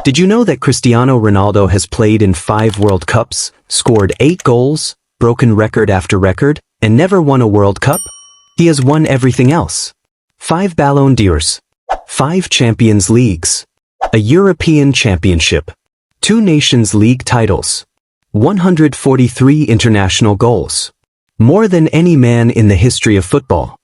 Did you know that Cristiano Ronaldo has played in 5 World Cups, scored 8 goals, broken record after record, and never won a World Cup? He has won everything else. 5 Ballon d'Ors, 5 Champions Leagues, a European Championship, 2 Nations League titles, 143 international goals. More than any man in the history of football.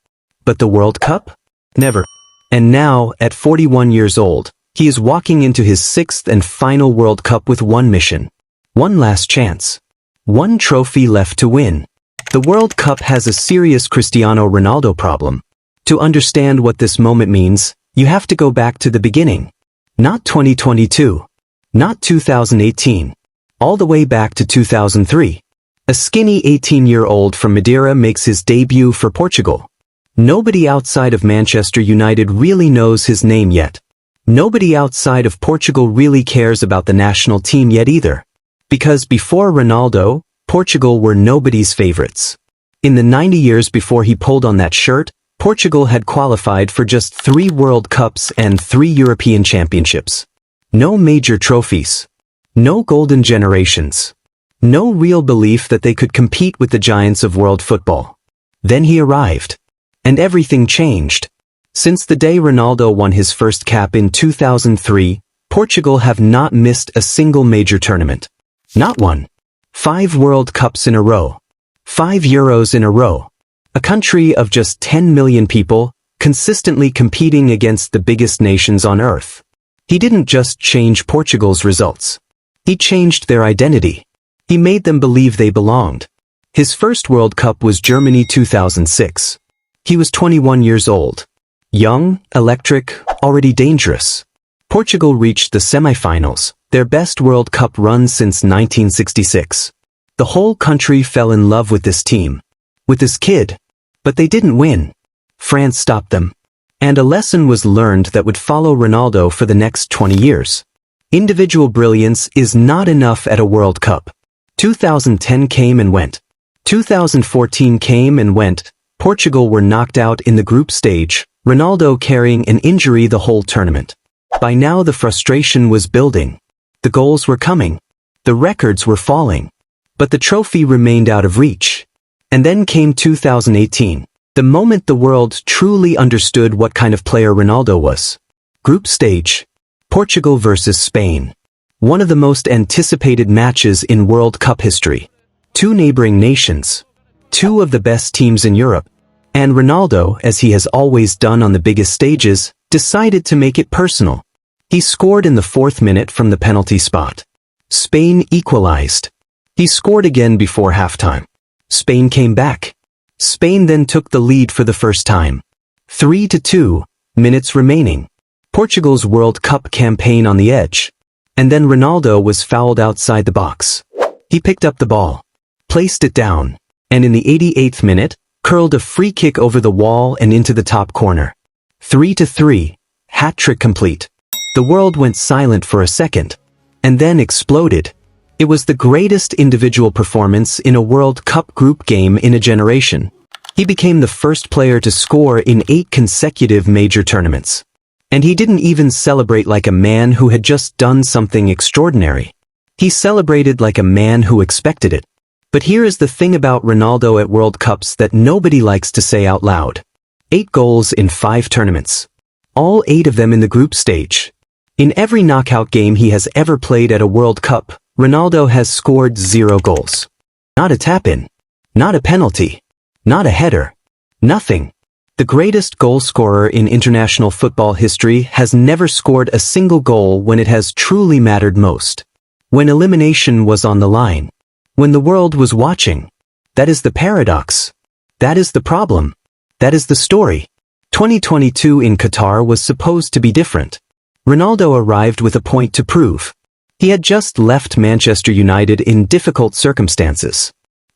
But the World Cup? Never. And now, at 41 years old, he is walking into his 6th and final World Cup with one mission. One last chance. One trophy left to win. The World Cup has a serious Cristiano Ronaldo problem. To understand what this moment means, you have to go back to the beginning. Not 2022. Not 2018. All the way back to 2003. A skinny 18-year-old from Madeira makes his debut for Portugal. Nobody outside of Manchester United really knows his name yet. Nobody outside of Portugal really cares about the national team yet either. Because before Ronaldo, Portugal were nobody's favorites. In the 90 years before he pulled on that shirt, Portugal had qualified for just 3 World Cups and 3 European Championships. No major trophies. No golden generations. No real belief that they could compete with the giants of world football. Then he arrived. And everything changed. Since the day Ronaldo won his first cap in 2003, Portugal have not missed a single major tournament. Not one. 5 World Cups in a row. 5 Euros in a row. A country of just 10 million people, consistently competing against the biggest nations on earth. He didn't just change Portugal's results. He changed their identity. He made them believe they belonged. His first World Cup was Germany 2006. He was 21 years old. Young, electric, already dangerous. Portugal reached the semifinals, their best World Cup run since 1966. The whole country fell in love with this team. With this kid. But they didn't win. France stopped them. And a lesson was learned that would follow Ronaldo for the next 20 years. Individual brilliance is not enough at a World Cup. 2010 came and went. 2014 came and went. Portugal were knocked out in the group stage, Ronaldo carrying an injury the whole tournament. By now the frustration was building. The goals were coming. The records were falling. But the trophy remained out of reach. And then came 2018, the moment the world truly understood what kind of player Ronaldo was. Group stage. Portugal versus Spain. One of the most anticipated matches in World Cup history. 2 neighboring nations. 2 of the best teams in Europe. And Ronaldo, as he has always done on the biggest stages, decided to make it personal. He scored in the 4th minute from the penalty spot. Spain equalized. He scored again before halftime. Spain came back. Spain then took the lead for the first time. 3-2, minutes remaining. Portugal's World Cup campaign on the edge. And then Ronaldo was fouled outside the box. He picked up the ball, placed it down, and in the 88th minute, curled a free kick over the wall and into the top corner. 3-3, hat-trick complete. The world went silent for a second, and then exploded. It was the greatest individual performance in a World Cup group game in a generation. He became the first player to score in 8 consecutive major tournaments. And he didn't even celebrate like a man who had just done something extraordinary. He celebrated like a man who expected it. But here is the thing about Ronaldo at World Cups that nobody likes to say out loud. 8 goals in 5 tournaments. All 8 of them in the group stage. In every knockout game he has ever played at a World Cup, Ronaldo has scored 0 goals. Not a tap-in. Not a penalty. Not a header. Nothing. The greatest goal scorer in international football history has never scored a single goal when it has truly mattered most. When elimination was on the line. When the world was watching. That is the paradox. That is the problem. That is the story. 2022 in Qatar was supposed to be different. Ronaldo arrived with a point to prove. He had just left Manchester United in difficult circumstances.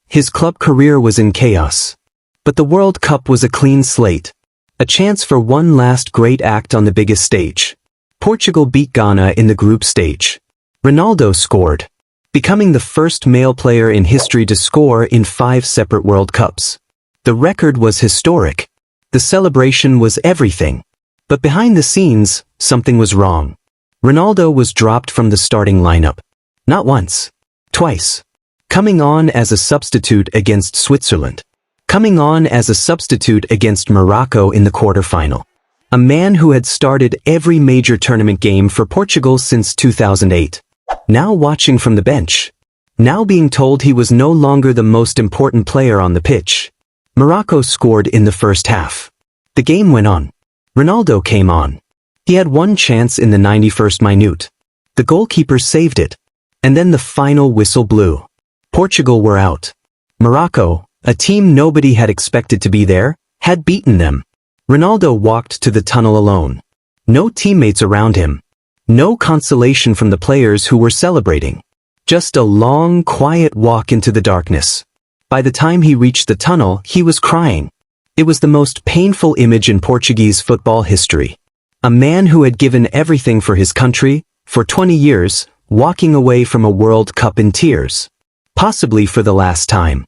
His club career was in chaos. But the World Cup was a clean slate. A chance for one last great act on the biggest stage. Portugal beat Ghana in the group stage. Ronaldo scored, becoming the first male player in history to score in 5 separate World Cups. The record was historic. The celebration was everything. But behind the scenes, something was wrong. Ronaldo was dropped from the starting lineup. Not once. Twice. Coming on as a substitute against Switzerland. Coming on as a substitute against Morocco in the quarterfinal. A man who had started every major tournament game for Portugal since 2008. Now watching from the bench. Now being told he was no longer the most important player on the pitch. Morocco scored in the first half. The game went on. Ronaldo came on. He had one chance in the 91st minute. The goalkeeper saved it. And then the final whistle blew. Portugal were out. Morocco, a team nobody had expected to be there, had beaten them. Ronaldo walked to the tunnel alone. No teammates around him. No consolation from the players who were celebrating. Just a long, quiet walk into the darkness. By the time he reached the tunnel, he was crying. It was the most painful image in Portuguese football history. A man who had given everything for his country, for 20 years, walking away from a World Cup in tears. Possibly for the last time.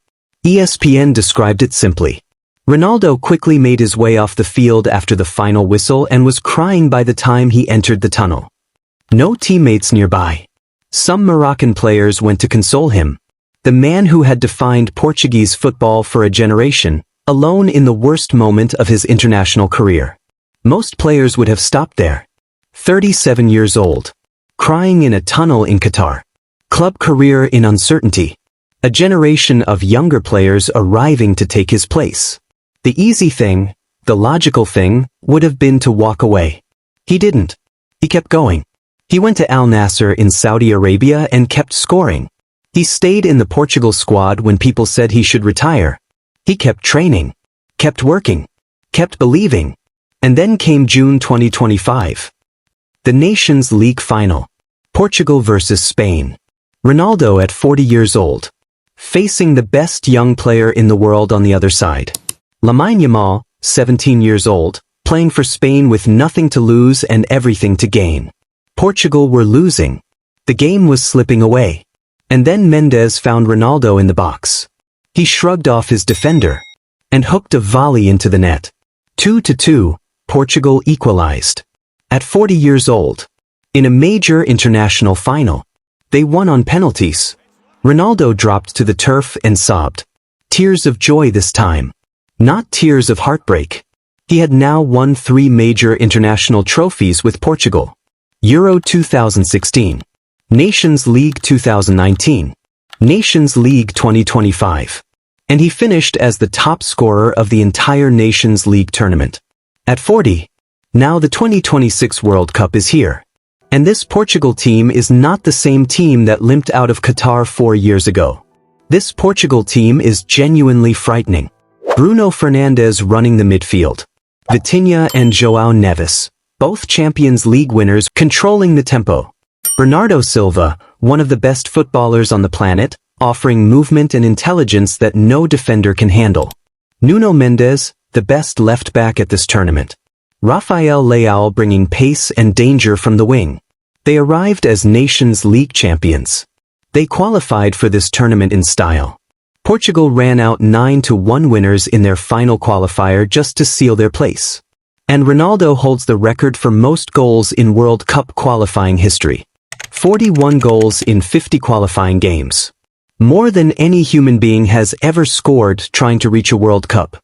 ESPN described it simply. Ronaldo quickly made his way off the field after the final whistle and was crying by the time he entered the tunnel. No teammates nearby. Some Moroccan players went to console him. The man who had defined Portuguese football for a generation, alone in the worst moment of his international career. Most players would have stopped there. 37 years old. Crying in a tunnel in Qatar. Club career in uncertainty. A generation of younger players arriving to take his place. The easy thing, the logical thing, would have been to walk away. He didn't. He kept going. He went to Al Nassr in Saudi Arabia and kept scoring. He stayed in the Portugal squad when people said he should retire. He kept training. Kept working. Kept believing. And then came June 2025. The Nations League final. Portugal versus Spain. Ronaldo at 40 years old. Facing the best young player in the world on the other side. Lamine Yamal, 17 years old, playing for Spain with nothing to lose and everything to gain. Portugal were losing. The game was slipping away. And then Mendes found Ronaldo in the box. He shrugged off his defender. And hooked a volley into the net. 2-2, Portugal equalized. At 40 years old. In a major international final. They won on penalties. Ronaldo dropped to the turf and sobbed. Tears of joy this time. Not tears of heartbreak. He had now won 3 major international trophies with Portugal. Euro 2016. Nations League 2019. Nations League 2025. And he finished as the top scorer of the entire Nations League tournament. At 40. Now the 2026 World Cup is here. And this Portugal team is not the same team that limped out of Qatar 4 years ago. This Portugal team is genuinely frightening. Bruno Fernandes running the midfield. Vitinha and João Neves, both Champions League winners, controlling the tempo. Bernardo Silva, one of the best footballers on the planet, offering movement and intelligence that no defender can handle. Nuno Mendes, the best left back at this tournament. Rafael Leao bringing pace and danger from the wing. They arrived as Nations League champions. They qualified for this tournament in style. Portugal ran out 9-1 winners in their final qualifier just to seal their place. And Ronaldo holds the record for most goals in World Cup qualifying history. 41 goals in 50 qualifying games. More than any human being has ever scored trying to reach a World Cup.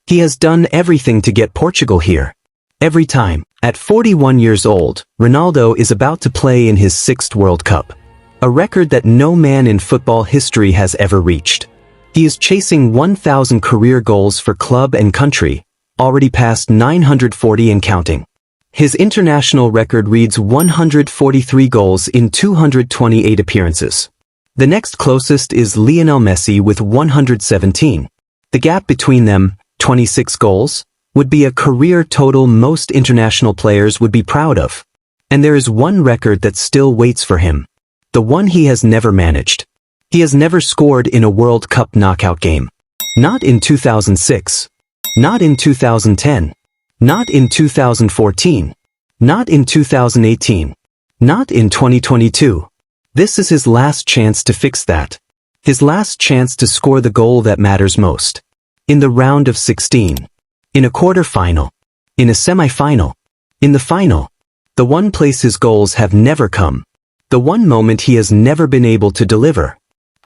He has done everything to get Portugal here. Every time. At 41 years old, Ronaldo is about to play in his 6th World Cup. A record that no man in football history has ever reached. He is chasing 1,000 career goals for club and country, already past 940 and counting. His international record reads 143 goals in 228 appearances. The next closest is Lionel Messi with 117. The gap between them, 26 goals, would be a career total most international players would be proud of. And there is one record that still waits for him. The one he has never managed. He has never scored in a World Cup knockout game. Not in 2006. Not in 2010. Not in 2014. Not in 2018. Not in 2022. This is his last chance to fix that. His last chance to score the goal that matters most. In the round of 16. In a quarter-final. In a semi-final. In the final. The one place his goals have never come. The one moment he has never been able to deliver.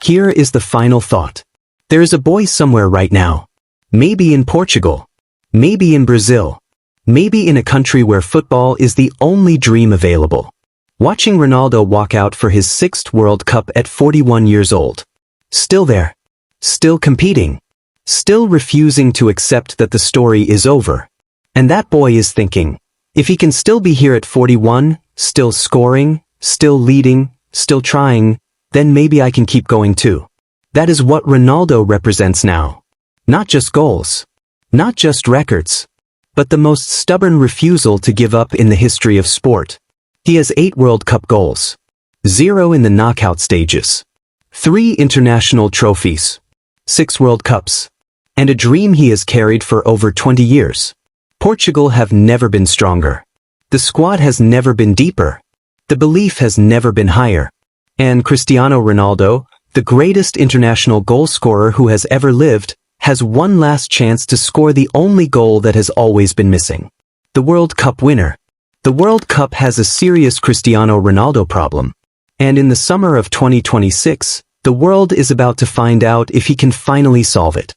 Here is the final thought. There is a boy somewhere right now. Maybe in Portugal. Maybe in Brazil. Maybe in a country where football is the only dream available. Watching Ronaldo walk out for his 6th World Cup at 41 years old. Still there. Still competing. Still refusing to accept that the story is over. And that boy is thinking, if he can still be here at 41, still scoring, still leading, still trying, then maybe I can keep going too. That is what Ronaldo represents now. Not just goals. Not just records. But the most stubborn refusal to give up in the history of sport. He has 8 World Cup goals. 0 in the knockout stages. 3 international trophies. 6 World Cups. And a dream he has carried for over 20 years. Portugal have never been stronger. The squad has never been deeper. The belief has never been higher. And Cristiano Ronaldo, the greatest international goal scorer who has ever lived, has one last chance to score the only goal that has always been missing. The World Cup winner. The World Cup has a serious Cristiano Ronaldo problem. And in the summer of 2026, the world is about to find out if he can finally solve it.